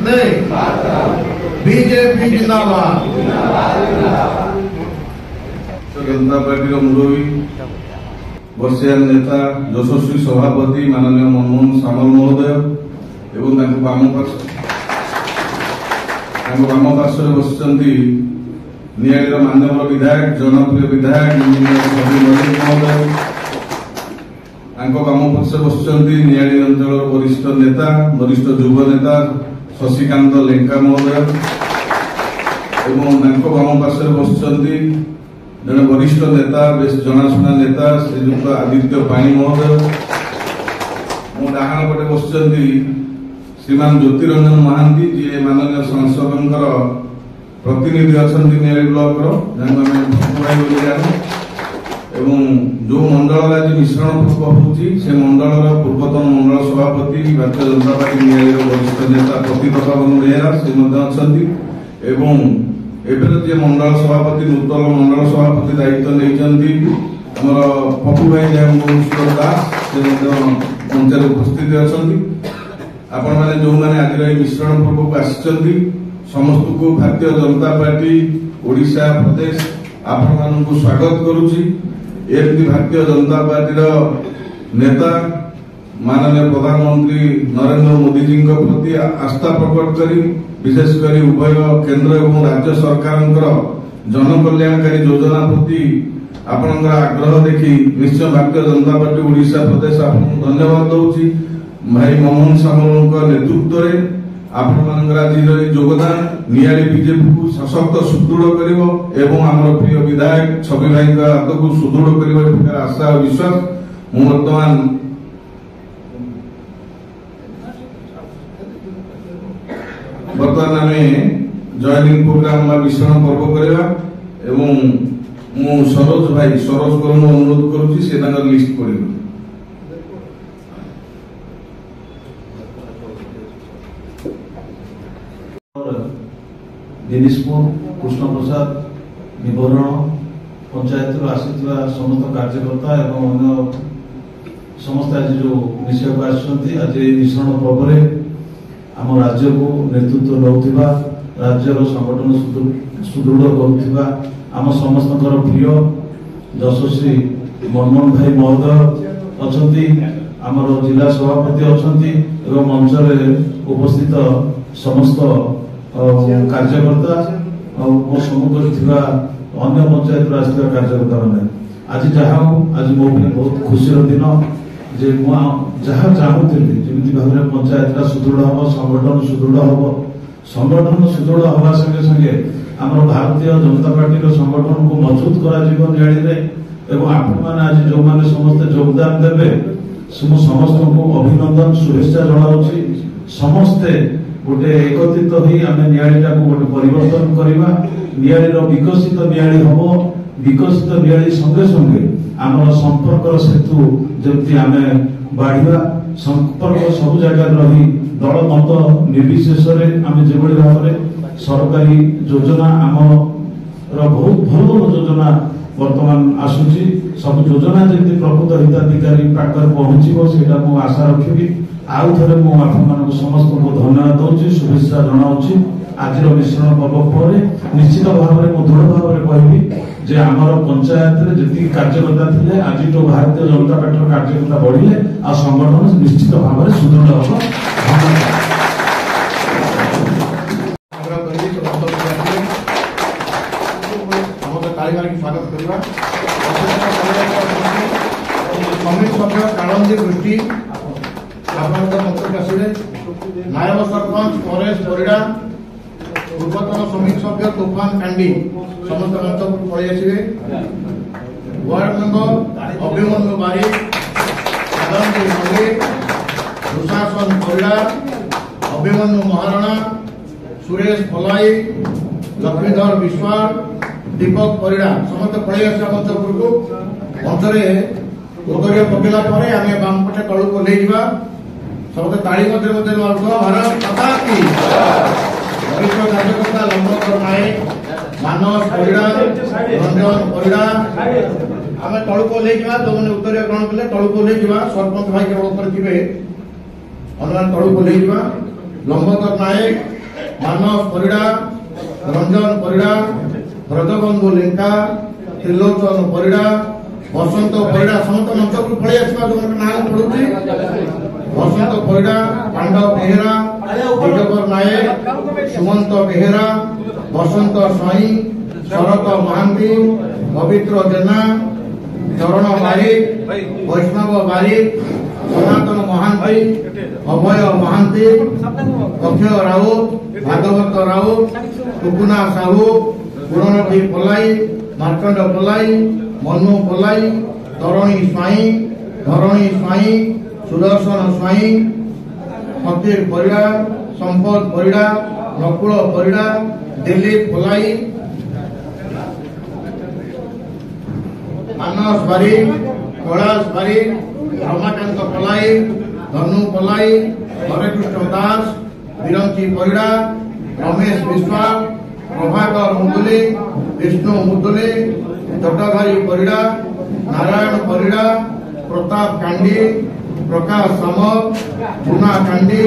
नहीं बीजेपी जिंदाबाद। जनता पार्टी मुरबी बर्षियान नेता यशस्वी सभापति माननीय मनमोहन सामल महोदय एवं वाम पार्श्व बस नियाड़ी मान्यवर विधायक जनप्रिय विधायक महोदय वाम पार्श्व बस नियाड़ी अंचल वरिष्ठ नेता वरिष्ठ युव नेता शशिकांत लेंका महोदय एवं वाम पार्श्व बस जड़े वरिष्ठ नेता बेस जनाशुना नेता श्रीजुक्त आदित्य पाणी महोदय मो डाहाण पटे बस श्रीमान ज्योतिरंजन महांती जी माननीय सांसद प्रतिनिधि अच्छा नियाड़ी ब्लॉक एवं जो मंडल आज मिश्रण पर्व होची से मंडल पूर्वतन मंडल सभापति भारतीय जनता पार्टी नियाड़ी वरिष्ठ नेता प्रतीत पवन बेहेरा से एवं एवं जे मंडल सभापति नूतन मंडल सभापति दायित्व नहीं पप्पू भाई दास से मंचर उपस्थित अच्छा आपण मैंने जो मैंने आज मिश्रण पर्व को आसी समस्त को भारतीय जनता पार्टी ओडिशा प्रदेश आपण मान स्वागत करुच्ची। एमती भारतीय जनता पार्टी नेता माननीय प्रधानमंत्री नरेंद्र मोदी जी प्रति आस्था प्रकट करी विशेषकर उभय केंद्र एवं राज्य सरकार जनकल्याणकारी योजना प्रति आपणकर आग्रह देखी निश्चय भारतीय जनता पार्टी ओडिशा प्रदेश आपको धन्यवाद दूची। भाई मनमोहन सामल नेतृत्व में आपण आज योगदान नियाड़ी बीजेपी को सशक्त सुदृढ़ कर आम प्रिय विधायक छवि भाई हाथ को सुदृढ़ कर आशा और विश्वास बर्तमान आम जॉइनिंग प्रोग्राम मिश्रण पर्व करवा सरोज भाई सरोज को अनुरोध करुच्ची से लिस्ट पढ़ दिनेशपुर कृष्ण प्रसाद निबरण पंचायत आसीथिबा समस्त कार्यकर्ता एवं अन्य समस्त आज जो विषय को आसुछंती आज मिश्रण पर्व आम राज्य को नेतृत्व नौथिबा राज्यर संगठन सुदृढ़ करुथिबा आम समस्त प्रिय यशस्वी मनमोहन भाई महोदय अछंती आमर जिला सभापति अछंती एवं मंच उपस्थित समस्त कार्यकर्ता मो सम्मुख अन्य पंचायत आसवा कार्यकर्ता मैंने आज जहाँ आज मो बहुत खुशी दिन जे जहाँ चाहूली जमी भाव में पंचायत सुदृढ़ हम संगठन सुदृढ़ हम संगठन सुदृढ़ हवा संगे संगे आम भारतीय जनता पार्टी संगठन को मजबूत कर आपण मैंने आज जो मैंने समस्त योगदान देवे समस्त को अभिनंदन शुभेच्छा जनाऊँगी। समस्ते गोटे एकत्रित हो नियाड़ी गोटे परिवर्तन करवा नियाड़ी विकसित नियाड़ी हम विकसित नियाड़ी संगे संगे आम संपर्क सेतु जमी आम बढ़ा संपर्क सब जगह रही दल मत निर्विशेष आम जो भाव में सरकारी योजना आम बहुत भल योजना वर्तमान आसूची सब योजना जमी प्रकृत हिताधिकारी पाखर पहुंचो से आशा रखी आउ थे मुझे समस्त को धन्यवाद दूसरी शुभेच्छा जनाऊँगी। आज मिश्रण पर्व पर निश्चित भाव में दृढ़ भाव में कहबी जे आमर पंचायत जी कार्यकर्ता थे आज जो भारतीय जनता पार्टी कार्यकर्ता बढ़िले आ संगठन निश्चित भाव में सुदृढ़ हम। स्वागत करवा समिति सभ्य कालंदी दृष्टि नायब सरपंच परेश परिड़ा पूर्वतन समिति सभ्य तूफान कांडी समस्त मंच को पड़े आसवे वार्ड मेंबर अभिमन्यु बारिक आदमजी मल्लिक दुशासन परिड़ा अभिमन्यु महाराणा सुरेश भलाई लक्ष्मीधर विश्वास दीपक परिड़ा समस्त पड़े आस मंच को मंचरे उदय पकेला आम बाम पटे तलू को ले समस्त ताली भारत माता की वरिष्ठ कार्यकर्ता लंबोदर नायक मानस परिड़ा रंजन परिड़ा आम तलू को ले जो मैंने उत्तर ग्रहण कले तलू को ले सरपंच भाई केवल थे अनुमान तलू को ले लंबोदर नायक ମାନସ ପରିଡ଼ା, ରଞ୍ଜନ ପରିଡ଼ା, ବ୍ରଜବନ୍ଧୁ ଲେଙ୍କା, ତ୍ରିଲୋଚନ ପରିଡ଼ା, ବସନ୍ତ ପରିଡ଼ା, ସମସ୍ତ ମଞ୍ଚକୁ ପଳେଇ ଆସିବା ଯୋଉମାନଙ୍କ ନାଁ ପଡୁଛି। ବସନ୍ତ ପରିଡ଼ା, ପାଣ୍ଡବ ବେହେରା, ବିଜୟକର ନାୟକ, ସୁମନ୍ତ ବେହେରା, ବସନ୍ତ ସ୍ୱାଇଁ, ଶରତ ମହାନ୍ତି, ପବିତ୍ର ଜେନା, ଚରଣ ବାରିକ, ବୈଷ୍ଣବ ବାରିକ, ସନାତନ ମହାନ୍ତି, ଅଭୟ ମହାନ୍ତି, ଅକ୍ଷୟ ରାଉତ, ଭାଗବତ ରାଉତ, ଟୁକୁନା ସାହୁ, ଗୁଣନଦୀ ପଲାଇ, ମାର୍କଣ୍ଡ ପଲାଇ, ମନୁ ପଲାଇ, ତରଣୀ ସ୍ୱାଇଁ, ଧରଣୀ ସ୍ୱାଇଁ, ସୁଦର୍ଶନ ସ୍ୱାଇଁ, ଫକୀର ପରିଡ଼ା, ସମ୍ପଦ ପରିଡ଼ା, ନକୁଳ ପରିଡ଼ା, ଦିଲ୍ଲୀପ ପଲାଇ, ମାନସ ବାରିକ, କୈଳାସ ବାରିକ, ରମାକାନ୍ତ ପଲାଇ, ଧନୁ ପଲାଇ, ହରେକୃଷ୍ଣ ଦାସ, ବିରଞ୍ଚି ପରିଡ଼ା, ରମେଶ ବିଶ୍ୱାଳ, ପ୍ରଭାକର ମୁଦୁଲି, ବିଷ୍ଣୁ ମୁଦୁଲି, ଜଟାଧାରୀ ପରିଡ଼ା, ନାରାୟଣ ପରିଡ଼ା, ପ୍ରତାପ କାଣ୍ଡି, ପ୍ରକାଶ ସାମଲ, ପୁନା କାଣ୍ଡି,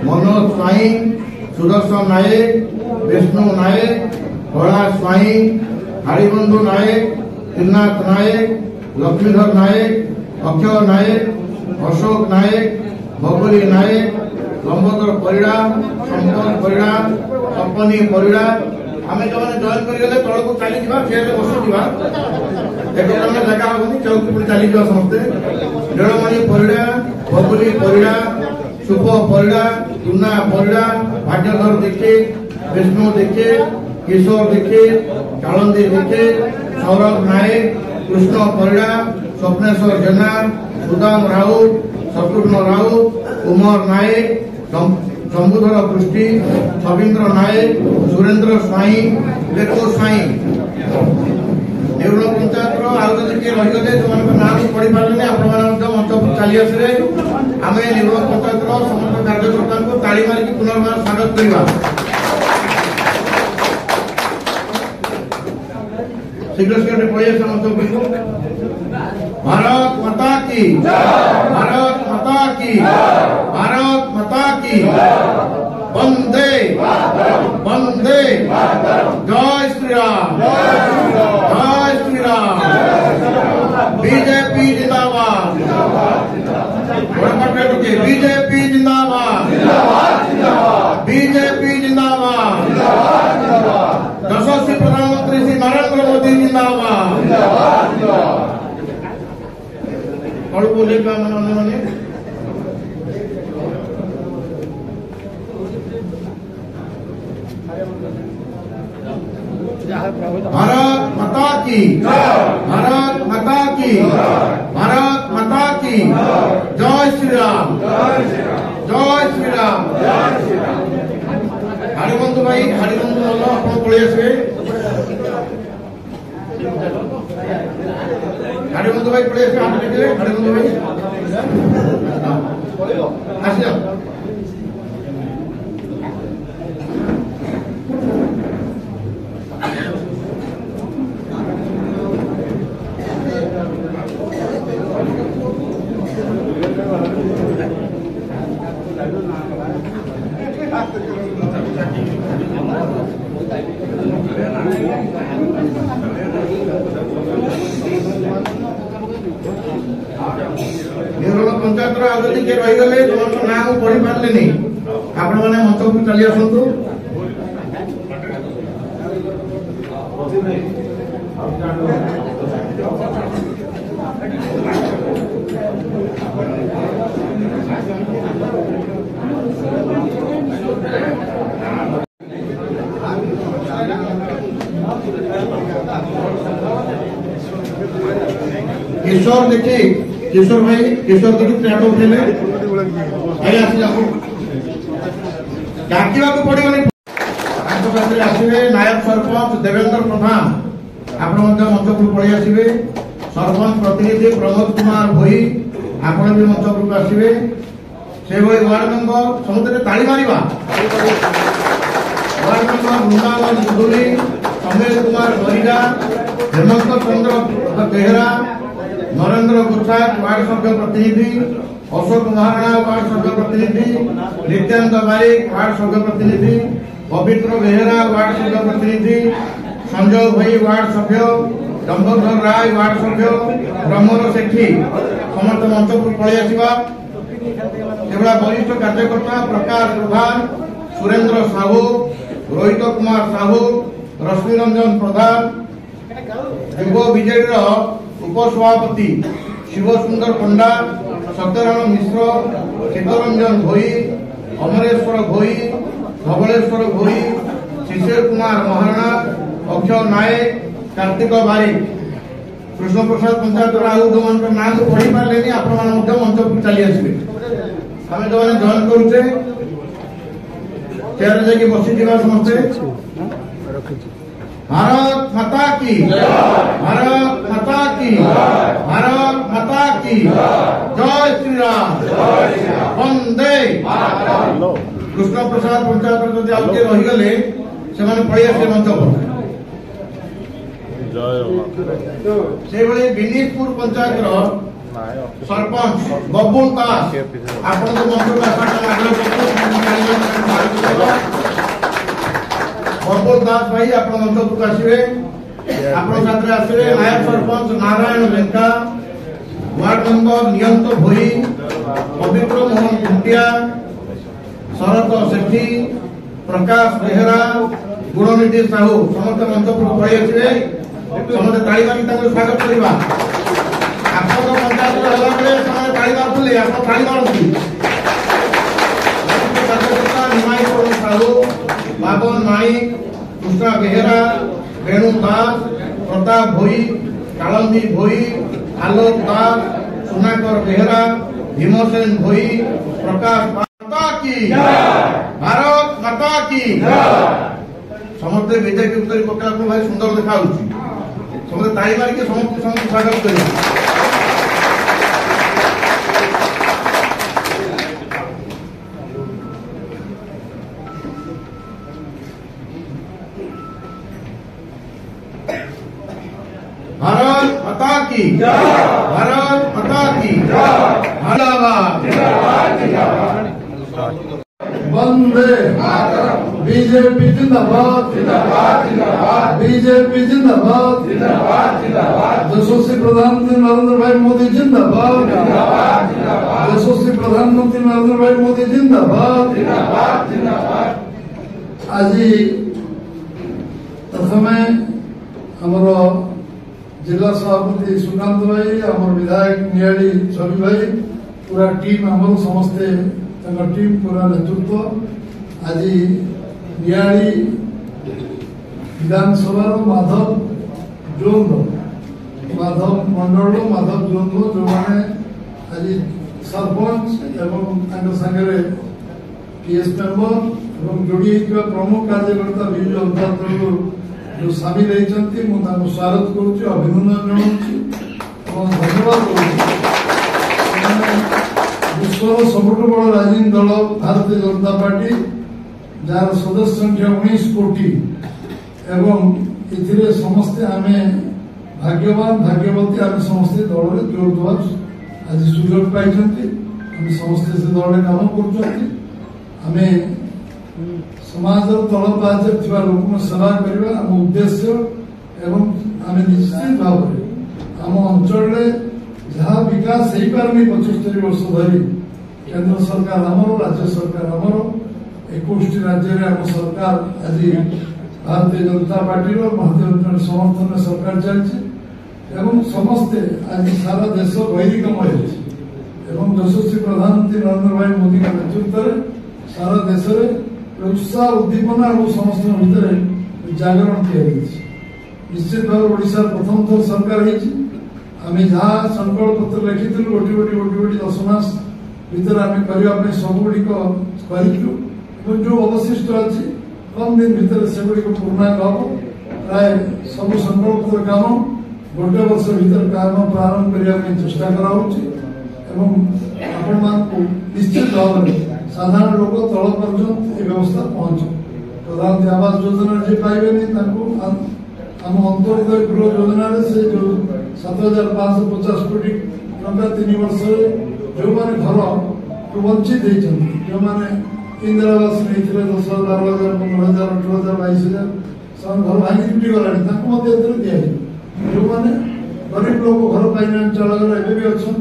ମନୋଜ ସ୍ୱାଇଁ, ସୁଦର୍ଶନ ନାୟକ, ବିଷ୍ଣୁ ନାୟକ, କୈଳାସ ସ୍ୱାଇଁ, ହାରିବନ୍ଧୁ ନାୟକ, ତ୍ରିନାଥ ନାୟକ, ଲକ୍ଷ୍ମୀଧର ନାୟକ, ଅକ୍ଷୟ ନାୟକ, ଅଶୋକ ନାୟକ, ବବୁଲି ନାୟକ, ଲମ୍ବୋଦର ପରିଡ଼ା, ସମ୍ପଦ ପରିଡ଼ା, ତପନୀ ପରିଡ଼ା। ଆମେ ଯୋଉମାନେ ଜଏନ୍ କରିଗଲେ ତଳକୁ ଚାଲିଯିବା, ଚେୟାରରେ ବସିଯିବା, ଏକଦମ ଜାଗା ହବନି, ଚୌକି ଉପରେ ଚାଲିଯିବା ସମସ୍ତେ। ନୀଳମଣି ପରିଡ଼ା, ବବୁଲି ପରିଡ଼ା, ସୁପ ପରିଡ଼ା, ଟୁନା ପରିଡ଼ା, ଭାଗ୍ୟଧର ଦୀକ୍ଷିତ, ବିଷ୍ଣୁ ଦୀକ୍ଷିତ, କିଶୋର ଦୀକ୍ଷିତ, କାଳନ୍ଦୀ ଦୀକ୍ଷିତ, ସୌରଭ ନାୟକ, କୃଷ୍ଣ ପରିଡ଼ା, ସ୍ୱପ୍ନେଶ୍ୱର ଜେନା, ସୁଦାମ ରାଉତ, ଶତ୍ରୁଘ୍ନ ରାଉତ, କୁମାର ନାୟକ, ଶମ୍ଭୁଧର ପୃଷ୍ଟି, ଛବିନ୍ଦ୍ର ନାୟକ, ସୁରେନ୍ଦ୍ର ସ୍ୱାଇଁ, ଲେଖୁ ସ୍ୱାଇଁ। ନେଉଳ ପଞ୍ଚାୟତର ଆଉ ଯଦି କିଏ ରହିଗଲେ ଯୋଉମାନଙ୍କ ନାଁ ପଢିପାରିଲେନି, ଆପଣମାନେ ମଧ୍ୟ ମଞ୍ଚକୁ ଚାଲି ଆସିଲେ। ଆମେ ନେଉଳ ପଞ୍ଚାୟତର ସମସ୍ତ କାର୍ଯ୍ୟକର୍ତ୍ତାଙ୍କୁ ତାଳି ମାରିକି ପୁନର୍ବାର ସ୍ୱାଗତ କରିବା। ଶୀଘ୍ର ଶୀଘ୍ର ପଳେଇ ଆସିବା ମଞ୍ଚକୁ। भारत माता की, भारत माता की, भारत माता की, वंदे वंदे, जय श्री राम, जय श्री राम। बीजेपी जिंदाबाद, बीजेपी जिंदाबाद, बीजेपी जिंदाबाद, यशस्वी प्रधानमंत्री श्री नरेंद्र मोदी जिंदाबाद। और बोलेगा मैंने भारत माता की, भारत माता की, भारत माता की, जय श्री राम, जय श्री राम। हरिबंधु भाई, हरिबंधु बोलो अपन पड़े आसवे। हरिबंधु भाई पड़े आसवे, आप देखिए हरिबंधु भाई आसिया। पंचायत आदि किए रहीगले जो ना पढ़ी पारे आपण मैंने मंच को चली आसतु। किशोर देखिए, किशोर भाई, किशोर देखिए ऑटो उठेले भाई आसी जाओ डाकिवा को पड़िबनी। आंत पात्रे आसीबे नायक सरपंच देवेंद्र प्रधान, आपण मंच को पड़ि आसीबे। सरपंच प्रतिनिधि प्रमोद कुमार भोई, आपण भी मंच को आसीबे। से भई वार्ड मेंबर समुद्र ताली मारिबा। वार्ड मेंबर मुनावन मुदुली, समेश कुमार गरिगा, हेमंत चंद्र बेहरा, नरेंद्र गुच्छाक वार्ड सभ्य प्रतिनिधि, अशोक महाराणा वार्ड सभ्य प्रतिनिधि, नित्यानंद बारिक वार्ड सभ्य प्रतिनिधि, पवित्र बेहरा वार्ड सभ्य प्रतिनिधि, संजय भाई वार्ड सभ्य, डम्बरधर राय वार्ड सभ्य, प्रमोद सेठी समस्त मंच पर पड़े आसवा। एभला वरिष्ठ कार्यकर्ता प्रकाश प्रधान, सुरेंद्र साहू, रोहित कुमार साहू, रश्मि रंजन प्रधान, युव बीजेडी उपसभापति शिवसुंदर पंडा, सत्यनारायण मिश्र, चित्तरंजन भोई, अमरेश्वर भोई, धवलेश्वर भोई, शिशिर कुमार महाराणा, अक्षय नायक, कार्तिक बारिक, कृष्ण प्रसाद पंचायत राहु जो मान नाम पढ़ी पारे आप मंच को चली आसवे। आम जो जॉइन करुचे चेयर जाकि बसी समस्ते। भारत माता की, भारत माता की, भारत माता की जय श्री राम, वंदे। कृष्ण प्रसाद पंचायत जदि आउ किए रहीगले से पड़े आसे मंच पर। से विनीतपुर पंचायत सरपंच बबुल दास आपण मंच को बबुल दास भाई आप मंच को आसवे। आपण साथ आसवे नायक सरपंच नारायण लेंका, वार्ड मेंबर नियंत भोई, पवित्र मोहन खुंटिया, शरत सेठी, प्रकाश बेहरा, गुणनिधि साहू समस्त मंच पर पड़े आसवे। समस्त ताली मारी स्वागत करवा। आप पंचायत ताली मारुले आप ताली मारती। निमाई साहू, बाबन माणिक, कृष्णा बेहरा, वेणु दास, प्रताप भोई, कालंदी भोई, आलोक दास, सुनाकर बेहरा, भीमसेन भोई, प्रकाश माता की, भारत माता की। समस्त बीजेपी उत्तरी पक्ष भाई सुंदर देखा समस्त ताली मारिक समस्त स्वागत कर। भारत माता की, भारत माता की, वंदे बीजेपी जिंदाबाद, बीजेपी जिंदाबाद, यशस्वी प्रधानमंत्री नरेंद्र भाई मोदी जिंदाबाद, यशस्वी प्रधानमंत्री नरेंद्र भाई मोदी जिंदाबाद। आज प्रथमे आमर जिला सभापति सुकांत भाई, आम विधायक नियाड़ी छवि भाई, पूरा टीम आम समस्ते टीम पूरा नेतृत्व आज नियाड़ी विधानसभा माधव जोन माधव मंडल माधव जोन जो मैंने आज सरपंच एवं सागे टीएस मेंबर एवं जोड़ी प्रमुख कार्यकर्ता विजु जनता दल जो सामिल होती स्वागत करुच्ची, अभिनंदन जनाऊँ, धन्यवाद करुच्ची। विश्वर सबुठ बड़ राजनीतिक दल भारतीय जनता पार्टी जार सदस्य संख्या 19 कोटी एवं इथिरे समस्ते आमे भाग्यवान भाग्यवती आमे समस्ते दल में जोर देवा आज सुजोग पाई समस्ते से दल में काम कर समाज तल पाहच लोक सेवा करने आम उद्देश्य एवं आम निश्चित भाव आम अंचल जहाँ विकास हो पारनी 75 वर्ष धरी केंद्र सरकार आमर राज्य सरकार आमर 21 राज्य में आम सरकार आज भारतीय जनता पार्टी भारतीय जनता समर्थन में सरकार चलती समस्ते आज सारा देश वैरिकमय एवं यशस्वी प्रधानमंत्री नरेंद्र भाई मोदी का नेतृत्व में सारा देश में उत्साह उद्दीपना और समस्त भितर जागरण निश्चित भाव ओडिशा प्रथम थर सरकार आम जहाँ संकल्प पत्र लिखी गोटी गोटी 10 मास भर आम करने सबुड़ी जो अवशिष्ट अच्छी कम दिन भर से पूर्णांग हम प्राय सब संकल्प काम गोटे वर्ष भर काम प्रारंभ करने चेष्टा निश्चित भाव में साधारण लोक तल पर्यंत ये व्यवस्था पहुंच प्रधानमंत्री आवास योजना जी पाइबे आम अंत्योदय गृह योजना से जो 7,550 कोटी टका 3 वर्ष जो मैंने घर वंचित जो मैंने इंदिरा आवास नहीं 10,000 12,000 15,000 18,000 22,000 सब घर भांगी टूटी गलानी दिया जो मैंने गरीब लोग घर पाइना चालक एवं भी अच्छा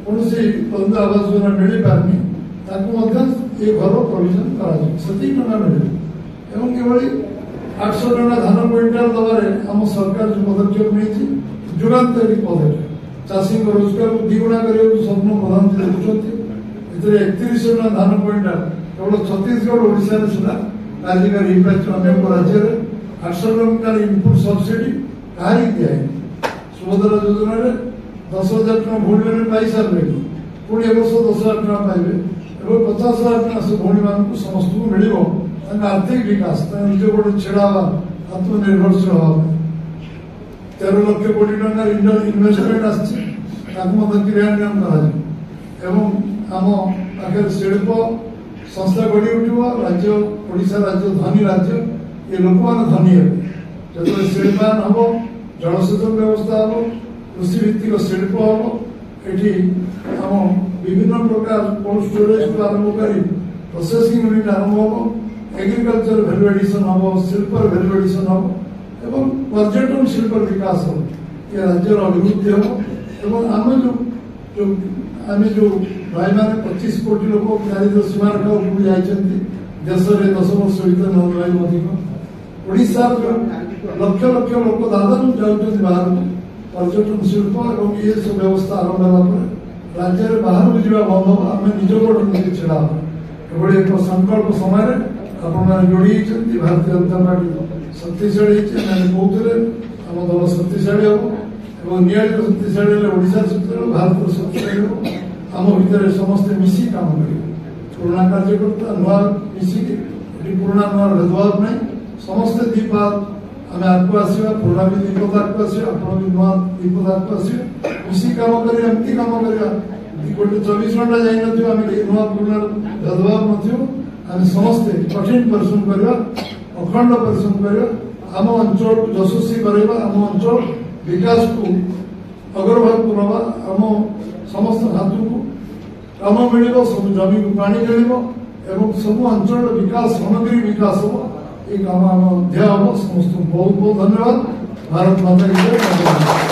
कौन बंद आवास योजना मिल पारनी ये घर प्रोविजन करती टका मिले एवं किभली 800 टका धान क्विंटाल दबार आम सरकार जो पदक्षेप नहीं जुगान्तरिक पदक्षेप चाषी रोजगार को द्विगुणा करने स्वप्न प्रधानमंत्री देखुं 3100 टका धान क्विंटाल केवल छत्तीसगढ़ ओडिशा सुधा कार्यकारी अनेक राज्य 800 टका इनपुट सब्सिडी कहारी दिए सुभद्रा योजना 10,000 टका भूमि पाई सारे पुणी ए वर्ष 10,000 टका पाइबे 50,000 टका से भूमि मान समस्त को मिल आर्थिक विकास निज गोटे छेड़ा आत्मनिर्भरशील हवा 13 लाख कोटी टका इनवेस्टमेंट क्रियान्वयन आम पाखे शिल्प संस्था गढ़ी उठिब राज्य ओडिशा राज्य धनी राज्य ये लोक मैंने धनी हे जो शिल्पायन हम जलसेचन व्यवस्था हम कृषि भित्तिक शिल्प हम ये आम विभिन्न प्रकार कोल्ड स्टोरेज को आरंभ कर प्रोसेसिंग यूनिट आरंभ हम एग्रीकल्चर भैल्यू एडिशन हम शिल्प भैल्यू एडिशन हम एवं पर्यटन शिल्प विकास हम ये राज्य अभिवृद्धि हम आम जो भाई मैंने 25 कोटी लोक दारिद्र सीमारेखा उपरକୁ ଯାଇଛନ୍ତି देश में 10 वर्ष भर नौकरी अधिक ओडिशा लक्ष लक्ष लोक दादन जाऊँच बाहर पर्यटन शिल्प और ये सब व्यवस्था आरंभ है राज्य में बाहर जावा बंद आम निज गोड़ निजे छड़ा एभली एक संकल्प समय आपने जोड़ी भारतीय जनता पार्टी शक्तिशाली कहते आम दल शक्तिशाली हम निहाती शक्तिशाली ओडिशा शक्तिशाली भारत शक्तिशाली हम आम भितर समस्ते मिसी काम करेंगे पुराना कार्यकर्ता नुआ मिसिक पुराना नुआ भेदभाव नहीं समस्ते दीपात आम आगे आसवा पुराना भी दीपद आगे आसवा आप नुआ दीपद आगे आसवे मिसी काम करमती काम करवा गोटे 24 घंटा जाइन आम नुआ पुराना भेदभाव नम समस्ते कठिन परिश्रम करवा अखंड परिश्रम करवा आम अंचल यशस्वी करवा आम अंचल विकास को अग्रभाग को नवा आम समस्त हाथ को काम मिल सब जमी को पानी मिल सब अंचल विकास सामग्री विकास हम ये काम आम ध्येय हम समस्त बहुत बहुत धन्यवाद भारत माता की जय।